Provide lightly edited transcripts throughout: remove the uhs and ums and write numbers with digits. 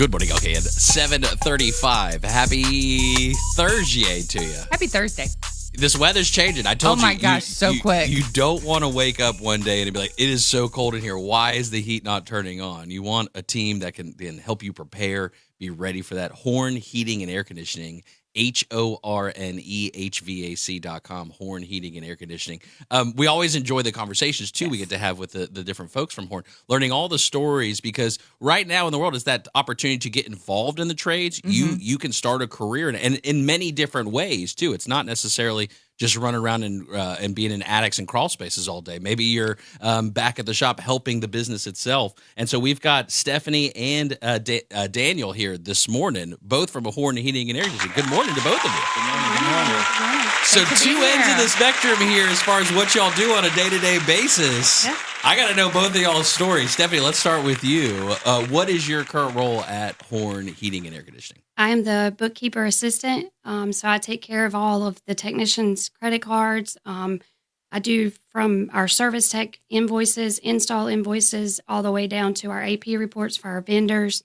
Good morning. Okay, at 7:35. Happy Thursday to you. Happy Thursday. This weather's changing. I told you. Oh my gosh, so quick. You don't want to wake up one day and be like, it is so cold in here. Why is the heat not turning on? You want a team that can then help you prepare, be ready for that. Horne Heating and Air Conditioning. HorneHVAC.com, Horne Heating and Air Conditioning. We always enjoy the conversations, too, we get to have with the different folks from Horne, learning all the stories, because right now in the world is that opportunity to get involved in the trades. Mm-hmm. You can start a career and in many different ways, too. It's not necessarily just run around and being in attics and crawl spaces all day. Maybe you're back at the shop helping the business itself. And so we've got Stephanie and Daniel here this morning, both from a Horne Heating and Air Conditioning. Good morning to both of you. Good morning. So two ends of the spectrum here as far as what y'all do on a day-to-day basis. Yeah. I got to know both of y'all's stories. Stephanie, let's start with you. What is your current role at Horne Heating and Air Conditioning? I am the bookkeeper assistant, so I take care of all of the technicians' credit cards. I do from our service tech invoices, install invoices, all the way down to our AP reports for our vendors.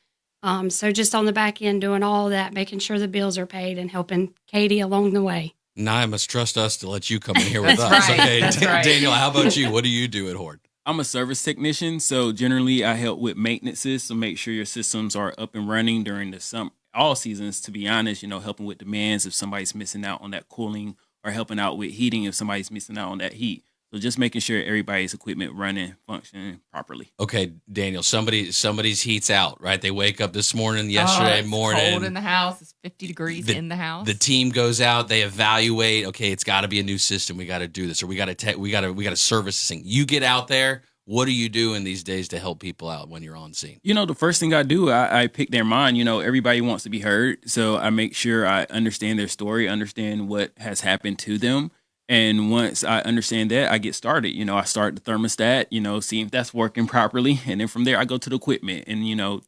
So just on the back end, doing all of that, making sure the bills are paid and helping Katie along the way. Now I must trust us to let you come in here with us. Right. Okay, That's right. Daniel, how about you? What do you do at Horne? I'm a service technician, so generally I help with maintenances, so make sure your systems are up and running during the all seasons, to be honest, helping with demands if somebody's missing out on that cooling, or helping out with heating if somebody's missing out on that heat. So just making sure everybody's equipment running, functioning properly. Okay, Daniel, somebody's heat's out, right? They wake up this morning, yesterday morning. It's cold in the house. It's 50 degrees in the house. The team goes out, they evaluate, okay, it's got to be a new system. We got to do this, or we got to service this thing. You get out there. What do you do in these days to help people out when you're on scene? The first thing I do, I pick their mind. Everybody wants to be heard. So I make sure I understand their story, understand what has happened to them. And once I understand that, I get started. I start the thermostat, see if that's working properly. And then from there, I go to the equipment and,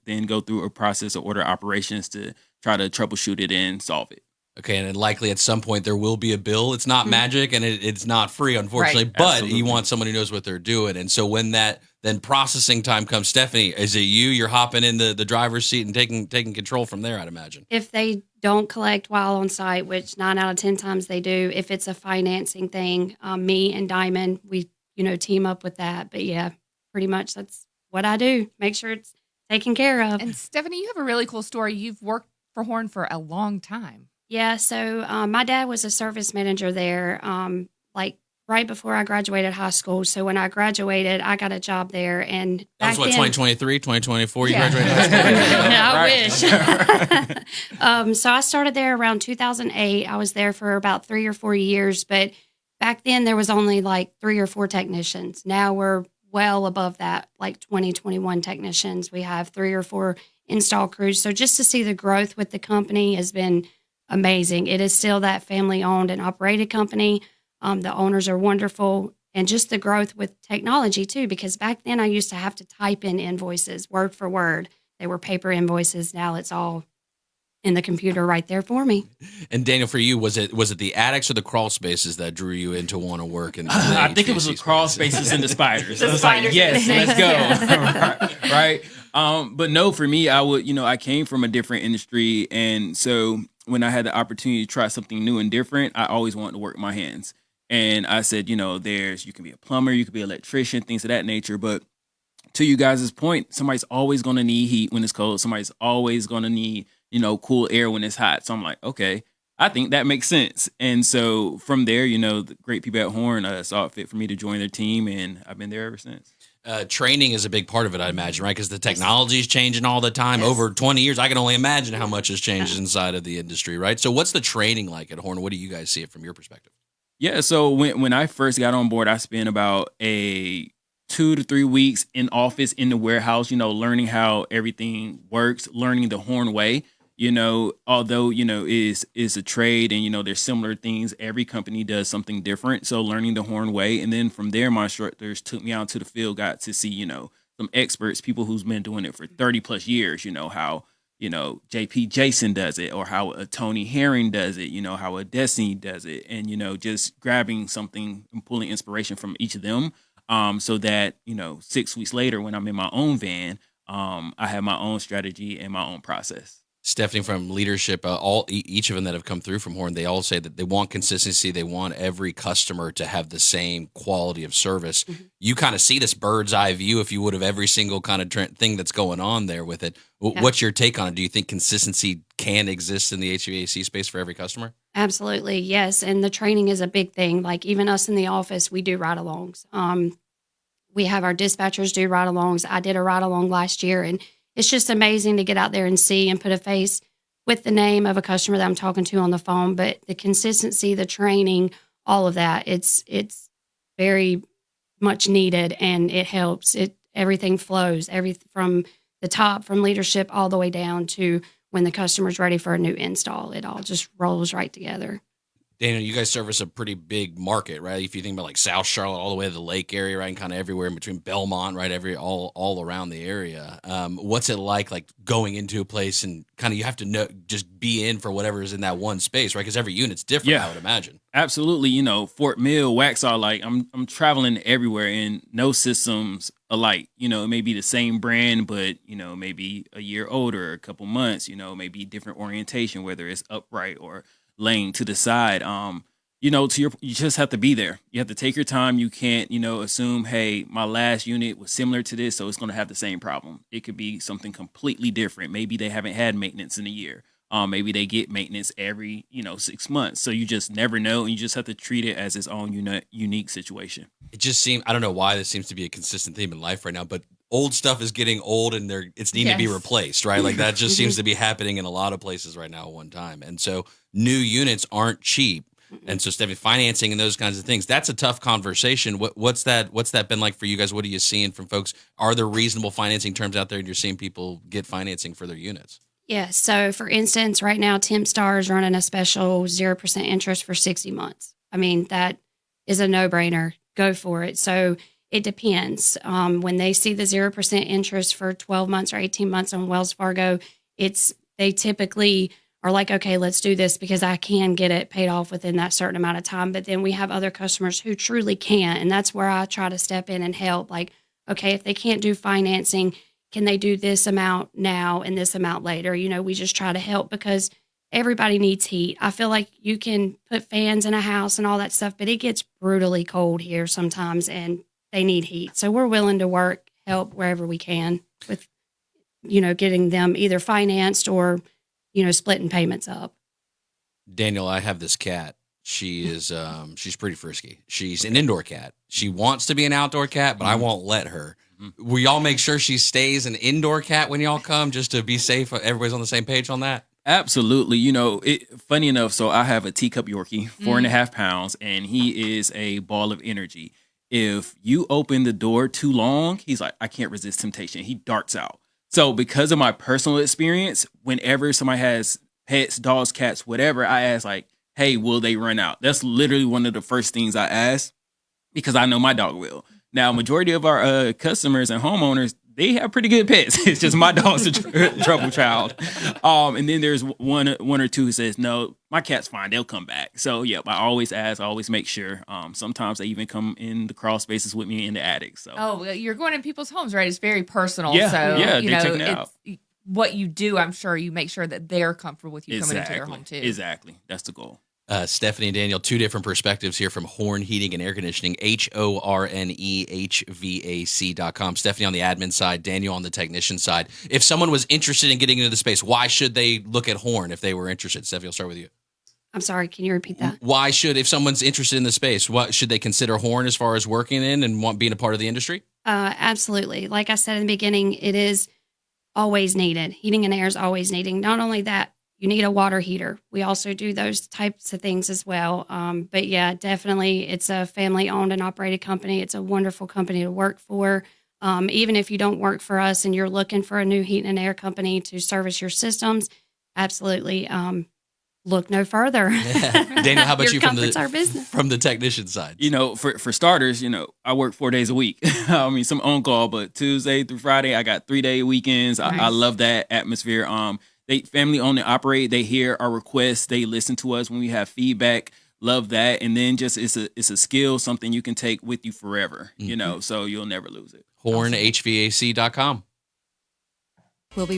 then go through a process of order operations to try to troubleshoot it and solve it. Okay, and likely at some point there will be a bill. It's not magic and it's not free, unfortunately, Right. but Absolutely. you want someone who knows what they're doing. And so when that then processing time comes, Stephanie, is it you're hopping in the driver's seat and taking control from there, I'd imagine? If they don't collect while on site, which 9 out of 10 times they do, if it's a financing thing, me and Diamond, we, team up with that. But yeah, pretty much that's what I do. Make sure it's taken care of. And Stephanie, you have a really cool story. You've worked for Horne for a long time. Yeah, so my dad was a service manager there, right before I graduated high school. So when I graduated, I got a job there. And That was what, 2023, 2024, you Yeah. graduated high school? I wish. So I started there around 2008. I was there for about 3 or 4 years. But back then, there was only like 3 or 4 technicians. Now we're well above that, like 20, 21 technicians. We have 3 or 4 install crews. So just to see the growth with the company has been amazing. It is still that family-owned and operated company. The owners are wonderful. And just the growth with technology, too, because back then I used to have to type in invoices word for word. They were paper invoices. Now it's all in the computer right there for me. And Daniel, for you, was it the attics or the crawl spaces that drew you into want to work in? I think it was the crawl spaces and the spiders. The I was spiders. like, yes, let's go. Right. But no, for me, I came from a different industry. And so when I had the opportunity to try something new and different, I always wanted to work my hands. And I said, you can be a plumber, you could be an electrician, things of that nature. But to you guys' point, somebody's always going to need heat when it's cold. Somebody's always going to need, cool air when it's hot. So I'm like, okay, I think that makes sense. And so from there, the great people at Horne saw it fit for me to join their team, and I've been there ever since. Training is a big part of it, I imagine, right? Because the technology is changing all the time. Yes. Over 20 years, I can only imagine how much has changed inside of the industry, right? So what's the training like at Horne? What do you guys see it from your perspective? Yeah, so when I first got on board, I spent about 2 to 3 weeks in office in the warehouse, learning how everything works, learning the Horne way. Although, is a trade and, there's similar things. Every company does something different. So learning the Horne way. And then from there, my instructors took me out to the field, got to see, some experts, people who's been doing it for 30 plus years, how, JP Jason does it, or how a Tony Herring does it, how a Destiny does it. And, just grabbing something and pulling inspiration from each of them. So that, 6 weeks later, when I'm in my own van, I have my own strategy and my own process. Stephanie, from leadership, each of them that have come through from Horne, they all say that they want consistency. They want every customer to have the same quality of service. Mm-hmm. You kind of see this bird's eye view, if you would, of every single kind of thing that's going on there with it. Yeah. What's your take on it? Do you think consistency can exist in the HVAC space for every customer? Absolutely, yes. And the training is a big thing. Like even us in the office, we do ride-alongs. We have our dispatchers do ride-alongs. I did a ride-along last year, and it's just amazing to get out there and see and put a face with the name of a customer that I'm talking to on the phone. But the consistency, the training, all of that, it's very much needed, and it helps. Everything flows, from the top, from leadership all the way down to when the customer's ready for a new install. It all just rolls right together. Daniel, you guys service a pretty big market, right? If you think about like South Charlotte all the way to the Lake area, right, and kind of everywhere in between Belmont, right, all around the area. What's it like going into a place and kind of you have to know, just be in for whatever is in that one space, right? Because every unit's different, Yeah. I would imagine. Absolutely. Fort Mill, Waxhaw, like I'm traveling everywhere and no systems alike. It may be the same brand, but, maybe a year older, a couple months, maybe different orientation, whether it's upright or laying to the side. You just have to be there. You have to take your time. You can't, assume, hey, my last unit was similar to this, so it's going to have the same problem. It could be something completely different. Maybe they haven't had maintenance in a year. Maybe they get maintenance every, 6 months. So you just never know, and you just have to treat it as its own unique situation. It just seems, I don't know why this seems to be a consistent theme in life right now, but old stuff is getting old and it's needing to be Yes. replaced, right? Like that just seems to be happening in a lot of places right now at one time. And so new units aren't cheap. And so Stephanie, financing and those kinds of things, that's a tough conversation. What's that been like for you guys? What are you seeing from folks? Are there reasonable financing terms out there and you're seeing people get financing for their units? Yeah. So, for instance, right now, Tempstar is running a special 0% interest for 60 months. I mean, that is a no-brainer. Go for it. So, it depends. When they see the 0% interest for 12 months or 18 months on Wells Fargo, they typically are like, okay, let's do this because I can get it paid off within that certain amount of time. But then we have other customers who truly can't. And that's where I try to step in and help. Like, okay, if they can't do financing, can they do this amount now and this amount later? We just try to help because everybody needs heat. I feel like you can put fans in a house and all that stuff, but it gets brutally cold here sometimes and they need heat. So we're willing to help wherever we can with, getting them either financed or, splitting payments up. Daniel, I have this cat. She is she's pretty frisky. She's an indoor cat. She wants to be an outdoor cat, but I won't let her. Will y'all make sure she stays an indoor cat when y'all come just to be safe? Everybody's on the same page on that? Absolutely. Funny enough, so I have a teacup Yorkie, 4.5 pounds, and he is a ball of energy. If you open the door too long, he's like, I can't resist temptation. He darts out. So because of my personal experience, whenever somebody has pets, dogs, cats, whatever, I ask like, hey, will they run out? That's literally one of the first things I ask because I know my dog will. Now, majority of our customers and homeowners, they have pretty good pets. It's just my dog's a trouble child. And then there's one or two who says, no, my cat's fine. They'll come back. So, yeah, I always ask. I always make sure. Sometimes they even come in the crawl spaces with me in the attic. So, Oh, well, you're going in people's homes, right? It's very personal. Yeah, so, yeah, you they're know, checking it out. what you do, I'm sure you make sure that they're comfortable with you coming into their home, too. Exactly. That's the goal. Stephanie and Daniel, two different perspectives here from Horne Heating and Air Conditioning, HorneHVAC.com. Stephanie on the admin side, Daniel on the technician side. If someone was interested in getting into the space, why should they look at Horne if they were interested? Stephanie, I'll start with you. I'm sorry, can you repeat that? If someone's interested in the space, what should they consider Horne as far as working in and being a part of the industry? Absolutely. Like I said in the beginning, it is always needed. Heating and air is always needing. Not only that, you need a water heater. We also do those types of things as well. But yeah, definitely it's a family owned and operated company. It's a wonderful company to work for. Even if you don't work for us and you're looking for a new heat and air company to service your systems, absolutely. Look no further. Daniel, how about you from the technician side? For starters, I work 4 days a week. I mean, some on call, but Tuesday through Friday, I got 3-day weekends. Nice. I love that atmosphere. They family own and operate. They hear our requests. They listen to us when we have feedback. Love that. And then just it's a skill, something you can take with you forever. So you'll never lose it. HorneHVAC.com.